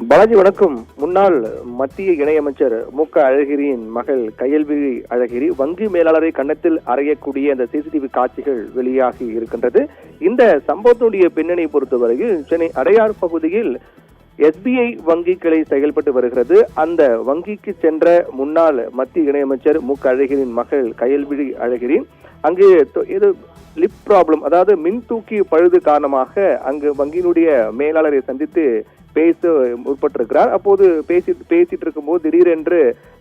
பாலாஜி வணக்கம். முன்னாள் மத்திய இணையமைச்சர் அழகிரியின் மகள் கயல்விழி அழகிரி வங்கி மேலாளரை கன்னத்தில் அறையக்கூடிய அந்த சிசிடிவி காட்சிகள் வெளியாகி இருக்கின்றது. இந்த சம்பவத்தினுடைய பின்னணி பொறுத்தவரையில் சென்னை அடையார் பகுதியில் SBI வங்கி கிளை செயல்பட்டு வருகிறது. அந்த வங்கிக்கு சென்ற முன்னாள் மத்திய இணையமைச்சர் அழகிரியின் மகள் கயல்விழி அழகிரி அங்கு லிப் ப்ராப்ளம், அதாவது மின் தூக்கி பழுது காரணமாக அங்கு வங்கியினுடைய மேலாளரை சந்தித்து பேச முற்பட்டிருக்கிறார். அப்போது பேசிட்டு இருக்கும்போது திடீரென்று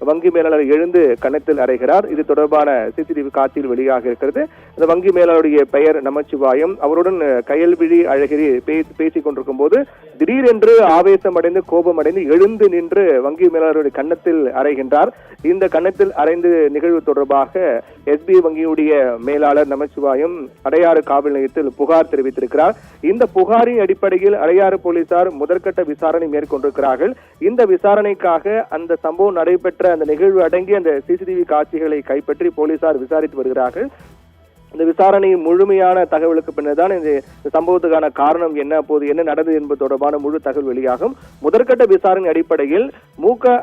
வங்கி மேலாளர் எழுந்து கன்னத்தில் அறைகிறார். இது தொடர்பான சிசிடிவி காட்சியில் வெளியாக இருக்கிறது. அந்த வங்கி மேலாளருடைய பெயர் நமச்சிவாயம். அவருடன் கயல்விழி அழகிரி பேசிக் கொண்டிருக்கும் போது திடீரென்று ஆவேசமடைந்து கோபமடைந்து எழுந்து நின்று வங்கி மேலாளருடைய கன்னத்தில் அறைகின்றார். இந்த கன்னத்தில் அறைந்து நிகழ்வு தொடர்பாக SBI வங்கியுடைய மேலாளர் நமச்சிவாயம் அடையாறு காவல் நிலையத்தில் புகார் தெரிவித்திருக்கிறார். இந்த புகாரின் அடிப்படையில் அடையாறு போலீசார் முதற்கட்ட விசாரணை மேற்கொண்டிருக்கிறார்கள். இந்த விசாரணைக்காக அந்த சம்பவம் நடைபெற்ற அந்த நிகழ்வு அடங்கிய அந்த சிசிடிவி காட்சிகளை கைப்பற்றி போலீசார் விசாரித்து வருகிறார்கள். இந்த விசாரணை முழுமையான தகவலுக்கு பின்னர் தான் இந்த சம்பவத்துக்கான காரணம் என்ன, அப்போது என்ன நடந்தது என்பது தொடர்பான முழு தகவல் வெளியாகும். முதற்கட்ட விசாரணை அடிப்படையில்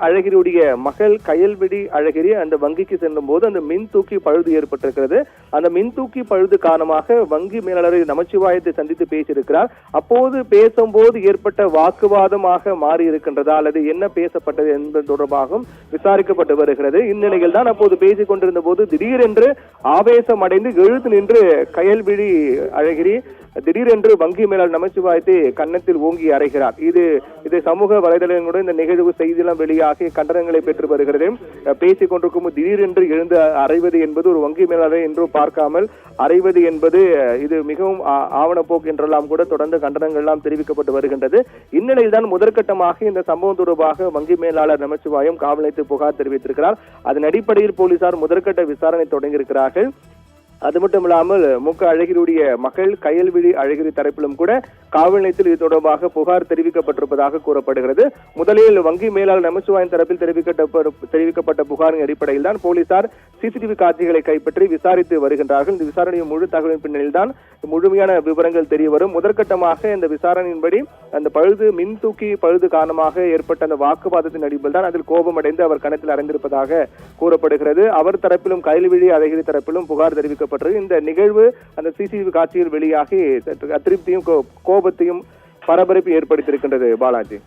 அழகிரியுடைய மகள் கயல்விழி அழகிரி அந்த வங்கிக்கு செல்லும் போது அந்த மின் தூக்கி பழுது ஏற்பட்டிருக்கிறது. அந்த மின் தூக்கி பழுது காரணமாக வங்கி மேலாளரை நமச்சிவாயத்தை சந்தித்து பேசியிருக்கிறார். அப்போது பேசும்போது ஏற்பட்ட வாக்குவாதமாக மாறி இருக்கின்றதா அல்லது என்ன பேசப்பட்டது என்பது தொடர்பாகவும் விசாரிக்கப்பட்டு வருகிறது. இந்நிலையில் தான் அப்போது பேசிக் கொண்டிருந்த போது திடீரென்று ஆவேசம் அடைந்து எழுத்து நின்று கயல்விழி அழகிரி திடீரென்று வங்கி மேலாளர் நமச்சிவாயத்தை கன்னத்தில் ஓங்கி அறைகிறார். இது சமூக வலைதளங்களுடன் இந்த நிகழ்வு செய்தியெல்லாம் வெளியாகி கண்டனங்களை பெற்று வருகிறது. பேசிக் கொண்டிருக்கும் திடீரென்று எழுந்து அறைவது என்பது ஒரு வங்கி மேலாளரை என்றும் பார்க்காமல் அறைவது என்பது இது மிகவும் ஆவணப்போக்கு என்றெல்லாம் கூட தொடர்ந்து கண்டனங்கள் எல்லாம் தெரிவிக்கப்பட்டு வருகின்றது. இந்நிலையில் தான் முதற்கட்டமாக இந்த சம்பவம் தொடர்பாக வங்கி மேலாளர் நமச்சிவாயம் காவல் நிலையத்தில் புகார் தெரிவித்திருக்கிறார். அதன் அடிப்படையில் போலீசார் முதற்கட்ட விசாரணை தொடங்கியிருக்கிறார்கள். அது மட்டும் இல்லாமல் அழகிரியுடைய மகள் கயல்விழி அழகிரி தரப்பிலும் கூட காவல் நிலையத்தில் இது தொடர்பாக புகார் தெரிவிக்கப்பட்டிருப்பதாக கூறப்படுகிறது. முதலில் வங்கி மேலாளர் நமச்சிவாயன் தரப்பில் தெரிவிக்கப்பட்ட புகாரின் அடிப்படையில் தான் போலீசார் சிசிடிவி காட்சிகளை கைப்பற்றி விசாரித்து வருகின்றார்கள். இந்த விசாரணையின் முழு தகவலின் பின்னணியில் தான் முழுமையான விவரங்கள் தெரிய வரும். முதற்கட்டமாக இந்த விசாரணையின்படி அந்த மின் தூக்கி பழுது காரணமாக ஏற்பட்ட அந்த வாக்குவாதத்தின் அடிப்படையில் தான் அதில் கோபமடைந்து அவர் கணத்தில் அறைந்திருப்பதாக கூறப்படுகிறது. அவர் தரப்பிலும் கயல்விழி அழகிரி தரப்பிலும் புகார் தெரிவிக்கப்பட்டது. இந்த நிகழ்வு அந்த சிசிடிவி காட்சியில் வெளியாகி அதிருப்தியும் கோபத்தையும் பரபரப்பு ஏற்படுத்தியிருக்கின்றது. பாலாஜி.